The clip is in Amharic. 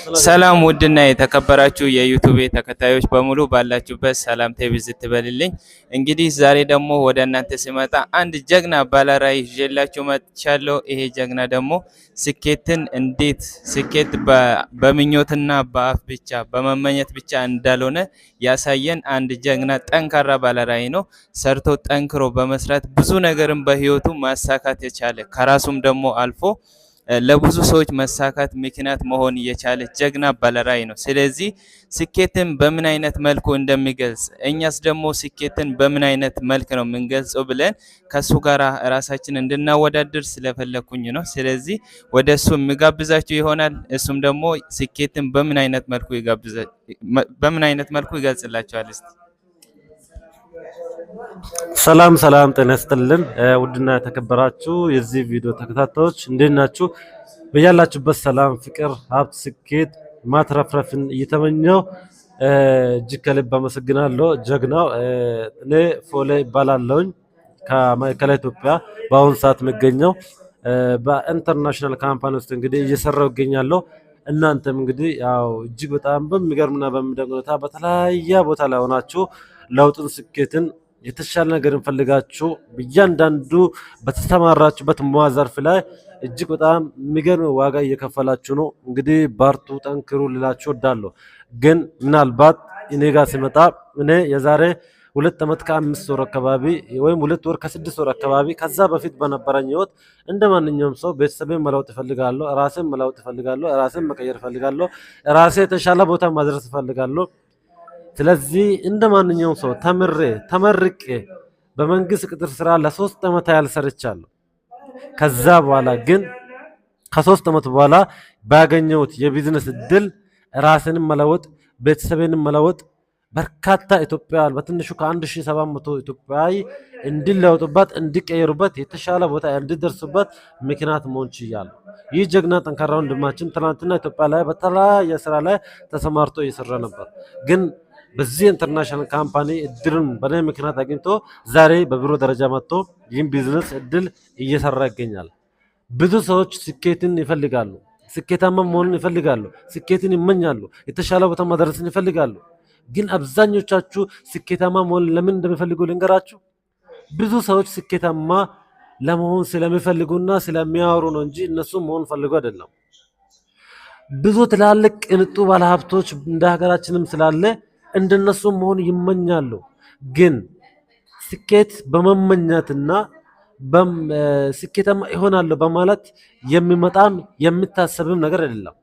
ሰላም ውድና የተከበራችሁ የዩቲዩብ ተከታዮች በሙሉ ባላችሁበት ሰላምታ ይብዛት ትበልልኝ። እንግዲህ ዛሬ ደግሞ ወደ እናንተ ሲመጣ አንድ ጀግና ባለራዕይ ይዤላችሁ መጥቻለሁ። ይሄ ጀግና ደግሞ ስኬት በምኞትና በአፍ ብቻ በመመኘት ብቻ እንዳልሆነ ያሳየን አንድ ጀግና ጠንካራ ባለራዕይ ነው። ሰርቶ ጠንክሮ በመስራት ብዙ ነገርን በህይወቱ ማሳካት የቻለ ከራሱም ደግሞ አልፎ ለብዙ ሰዎች መሳካት ምክንያት መሆን የቻለ ጀግና ባለራዕይ ነው። ስለዚህ ስኬትን በምን አይነት መልኩ እንደሚገልጽ እኛስ ደግሞ ስኬትን በምን አይነት መልክ ነው የምንገልጸው ብለን ከሱ ጋር ራሳችን እንድናወዳድር ስለፈለኩኝ ነው። ስለዚህ ወደ እሱ የሚጋብዛችሁ ይሆናል። እሱም ደግሞ ስኬትን በምን አይነት መልኩ ይገልጽላችኋል። እስቲ ሰላም ጤና ይስጥልን ውድና የተከበራችሁ የዚህ ቪዲዮ ተከታታዮች እንዴት ናችሁ? በያላችሁበት ሰላም፣ ፍቅር፣ ሀብት፣ ስኬት ማትረፍረፍን እየተመኘው እጅግ ከልብ አመሰግናለሁ። ጀግናው እኔ ፎሌ ይባላለሁኝ ከማዕከላዊ ኢትዮጵያ በአሁኑ ሰዓት የምገኘው በኢንተርናሽናል ካምፓኒ ውስጥ እንግዲህ እየሰራው ይገኛለሁ። እናንተም እንግዲህ ያው እጅግ በጣም በሚገርምና በሚደንቅ ሁኔታ በተለያየ ቦታ ላይ ሆናችሁ ለውጥን ስኬትን የተሻለ ነገር እንፈልጋችሁ በእያንዳንዱ በተሰማራችሁበት ሙያ ዘርፍ ላይ እጅግ በጣም የሚገርም ዋጋ እየከፈላችሁ ነው። እንግዲህ በርቱ፣ ጠንክሩ ልላችሁ እወዳለሁ። ግን ምናልባት እኔ ጋር ሲመጣ እኔ የዛሬ 2 ዓመት ከ5 ወር አካባቢ ወይም 2 ወር ከ6 ወር አካባቢ ከዛ በፊት በነበረኝ ህይወት እንደ ማንኛውም ሰው ቤተሰቤን መለወጥ እፈልጋለሁ፣ ራሴን መለወጥ እፈልጋለሁ፣ ራሴን መቀየር እፈልጋለሁ፣ ራሴ የተሻለ ቦታ ማድረስ እፈልጋለሁ። ስለዚህ እንደ ማንኛውም ሰው ተመርቄ በመንግስት ቅጥር ስራ ለ3 ዓመት ያህል ሰርቻለሁ። ከዛ በኋላ ግን ከ3 ዓመት በኋላ ባገኘሁት የቢዝነስ እድል ራስንም መለወጥ ቤተሰቤንም መለወጥ በርካታ ኢትዮጵያውያን በትንሹ ከ1700 ኢትዮጵያዊ እንዲለወጡበት እንዲቀየሩበት የተሻለ ቦታ እንዲደርሱበት ምክንያት መሆን ችያለሁ። ይህ ጀግና ጠንካራ ወንድማችን ትናንትና ኢትዮጵያ ላይ በተለያየ ስራ ላይ ተሰማርቶ እየሰራ ነበር። ግን በዚህ ኢንተርናሽናል ካምፓኒ እድልን በእኔ ምክንያት አግኝቶ ዛሬ በቢሮ ደረጃ መጥቶ ይህን ቢዝነስ እድል እየሰራ ይገኛል። ብዙ ሰዎች ስኬትን ይፈልጋሉ፣ ስኬታማ መሆንን ይፈልጋሉ፣ ስኬትን ይመኛሉ፣ የተሻለ ቦታ መድረስን ይፈልጋሉ። ግን አብዛኞቻችሁ ስኬታማ መሆን ለምን እንደሚፈልጉ ልንገራችሁ። ብዙ ሰዎች ስኬታማ ለመሆን ስለሚፈልጉና ስለሚያወሩ ነው እንጂ እነሱ መሆን ፈልጉ አይደለም። ብዙ ትላልቅ ቅንጡ ባለሀብቶች እንደ ሀገራችንም ስላለ እንደነሱ መሆን ይመኛሉ። ግን ስኬት በመመኘትና ስኬታማ ይሆናሉ በማለት የሚመጣም የሚታሰብም ነገር አይደለም።